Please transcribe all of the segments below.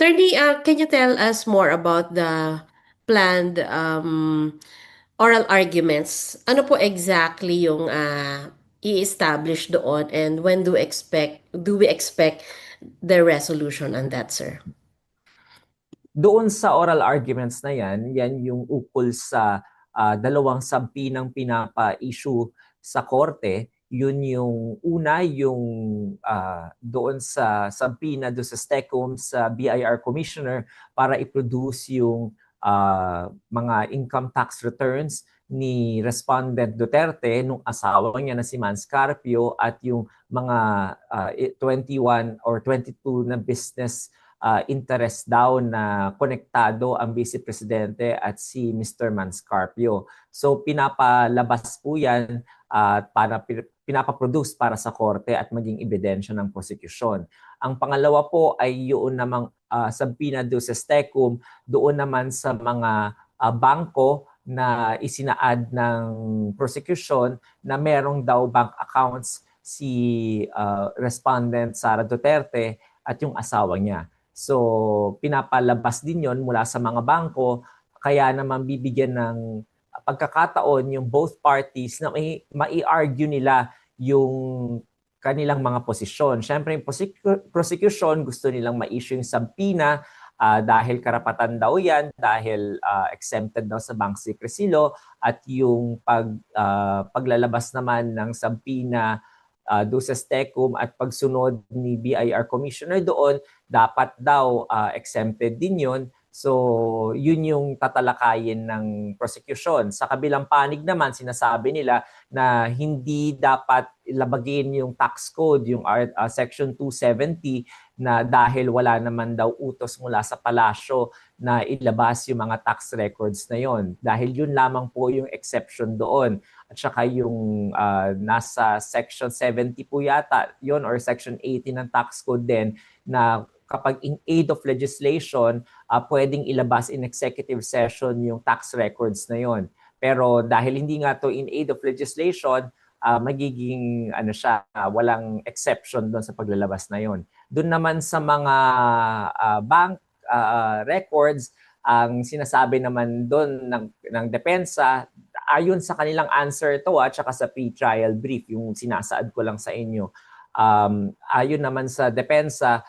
Attorney, can you tell us more about the planned oral arguments? Ano po exactly yung i-establish doon, and when do we expect the resolution on that, sir? Doon sa oral arguments na yan yung ukol sa dalawang sampi ng pinapa-issue sa korte. Yun yung una, yung doon sa sampi na doon sa STECOM sa BIR Commissioner para i-produce yung mga income tax returns ni Respondent Duterte nung asawa niya na si Mans Carpio at yung mga 21 or 22 na business interest daw na konektado ang Vice Presidente at si Mr. Manscarpio. So pinapalabas po yan para pinapaproduce para sa korte at maging ebidensya ng prosecution. Ang pangalawa po ay yun namang sampina do sa STECUM, doon naman sa mga bangko na isinaad ng prosecution na merong daw bank accounts si respondent Sara Duterte at yung asawa niya. So pinapalabas din yon mula sa mga bangko, kaya naman bibigyan ng pagkakataon yung both parties na mai-argue nila yung kanilang mga posisyon. Siyempre, yung prosecution gusto nilang ma-issue yung subpoena dahil karapatan daw yan, dahil exempted daw sa bank secrecy law, at yung paglalabas naman ng subpoena do sa STECUM at pagsunod ni BIR Commissioner doon, dapat daw exempted din yun. So, yun yung tatalakayin ng prosecution. Sa kabilang panig naman, sinasabi nila na hindi dapat labagin yung tax code, yung Section 270, na dahil wala naman daw utos mula sa palasyo na ilabas yung mga tax records na yon. Dahil yun lamang po yung exception doon. At saka yung nasa Section 70 po yata yon or Section 80 ng tax code din, na kapag in aid of legislation, pwedeng ilabas in executive session yung tax records na yon. Pero dahil hindi nga to in aid of legislation, magiging walang exception doon sa paglalabas na yon. Doon naman sa mga bank records, ang sinasabi naman doon ng depensa, ayon sa kanilang answer to at saka sa pre-trial brief, yung sinasaad ko lang sa inyo, ayon naman sa depensa,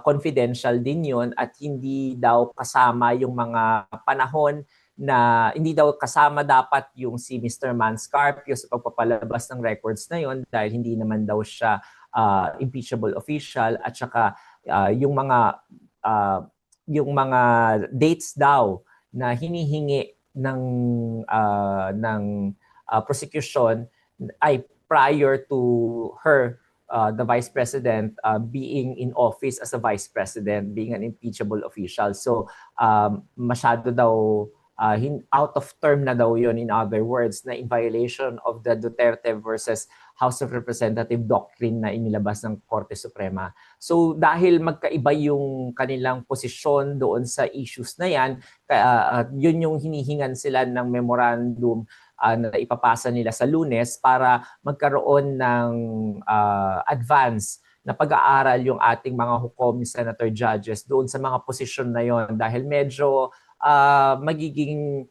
confidential din yun at hindi daw kasama yung mga panahon na hindi daw kasama dapat yung si Mr. Manscarpio sa pagpapalabas ng records na yun dahil hindi naman daw siya impeachable official, at saka yung mga dates daw na hinihingi ng prosecution ay prior to her, the Vice President, being in office as a Vice President, being an impeachable official. So masyado daw out of term na daw yun, in other words, na in violation of the Duterte versus House of Representative doctrine na inilabas ng Korte Suprema. So dahil magkaiba yung kanilang posisyon doon sa issues na yan, yun yung hinihingan sila ng memorandum na ipapasa nila sa Lunes para magkaroon ng advance na pag-aaral yung ating mga hukom, senator, judges doon sa mga posisyon na yon, dahil medyo magiging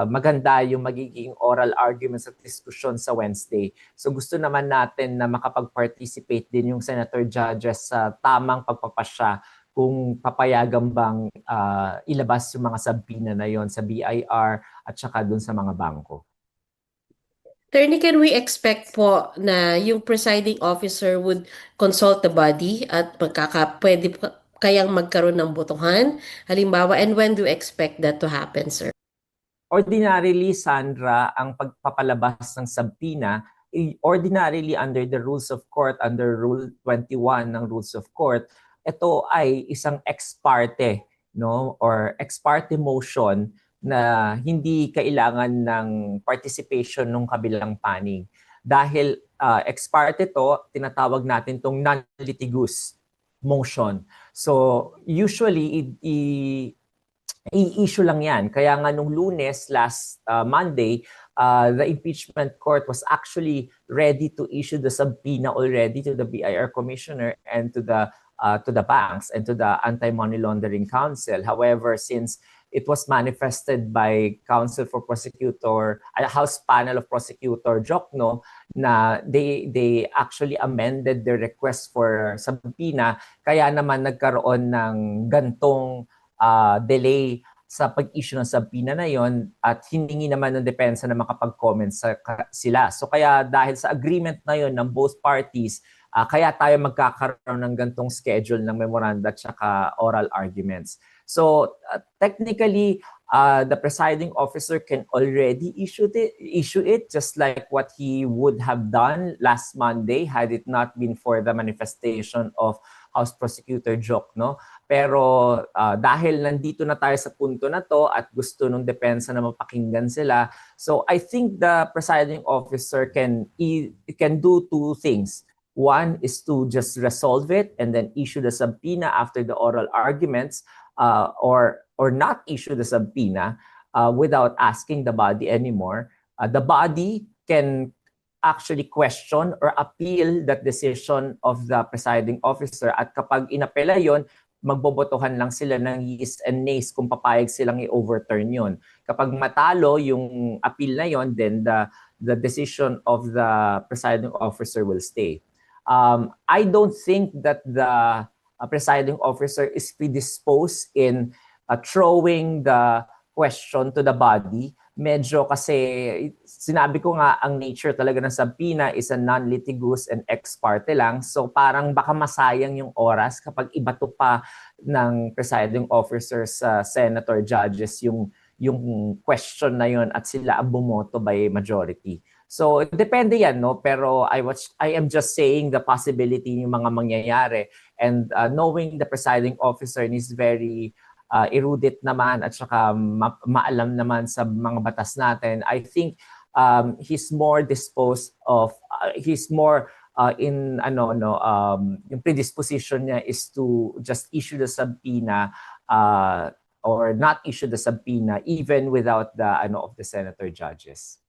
maganda yung magiging oral arguments at diskusyon sa Wednesday. So gusto naman natin na makapag-participate din yung senator, judges sa tamang pagpapasya kung papayagan bang ilabas yung mga subpoena na yon sa BIR at saka doon sa mga bangko. Attorney, can we expect po na yung presiding officer would consult the body at pwede kayang magkaroon ng botohan? Halimbawa, and when do you expect that to happen, sir? Ordinarily, Sandra, ang pagpapalabas ng subpoena, ordinarily under the rules of court, under Rule 21 ng Rules of Court, ito ay isang ex parte, no, or ex parte motion na hindi kailangan ng participation ng kabilang panig. Dahil ex parte to, tinatawag natin tong non-litigious motion. So usually i-issue lang yan. Kaya nga nung Lunes, last Monday, the impeachment court was actually ready to issue the subpoena already to the BIR commissioner and to the to the banks and to the Anti-Money Laundering Council. However, since it was manifested by Council for Prosecutor, a House Panel of Prosecutor Jokno, na they actually amended their request for subpoena, kaya naman nagkaroon ng gantong delay sa pag-issue ng subpoena na yon, at hiningi naman ng depensa na makapag-comment sila. So kaya dahil sa agreement na yon ng both parties, kaya tayo magkakaroon ng gantong schedule ng memoranda at saka oral arguments. So technically, the presiding officer can already issue it just like what he would have done last Monday had it not been for the manifestation of House Prosecutor Jokno. Pero dahil nandito na tayo sa punto na to at gusto ng depensa na mapakinggan sila, so I think the presiding officer can do two things. One is to just resolve it and then issue the subpoena after the oral arguments, or not issue the subpoena without asking the body anymore. The body can actually question or appeal that decision of the presiding officer, at kapag inapela yon, magbobotohan lang sila ng yeas and nays kung papayag silang i-overturn yon. Kapag matalo yung appeal na yon, then the decision of the presiding officer will stay. I don't think that the presiding officer is predisposed in throwing the question to the body. Medyo kasi sinabi ko nga, ang nature talaga ng subpoena is a non-litigious and ex parte lang. So parang baka masayang yung oras kapag ibato pa ng presiding officer sa senator judges yung question na yon at sila ang bumoto by majority. So depende yan, no? Pero I am just saying the possibility yung mga mangyayari, and knowing the presiding officer is very erudite naman at saka maalam naman sa mga batas natin. I think he's more disposed of he's more yung predisposition niya is to just issue the subpoena or not issue the subpoena even without the of the senator judges.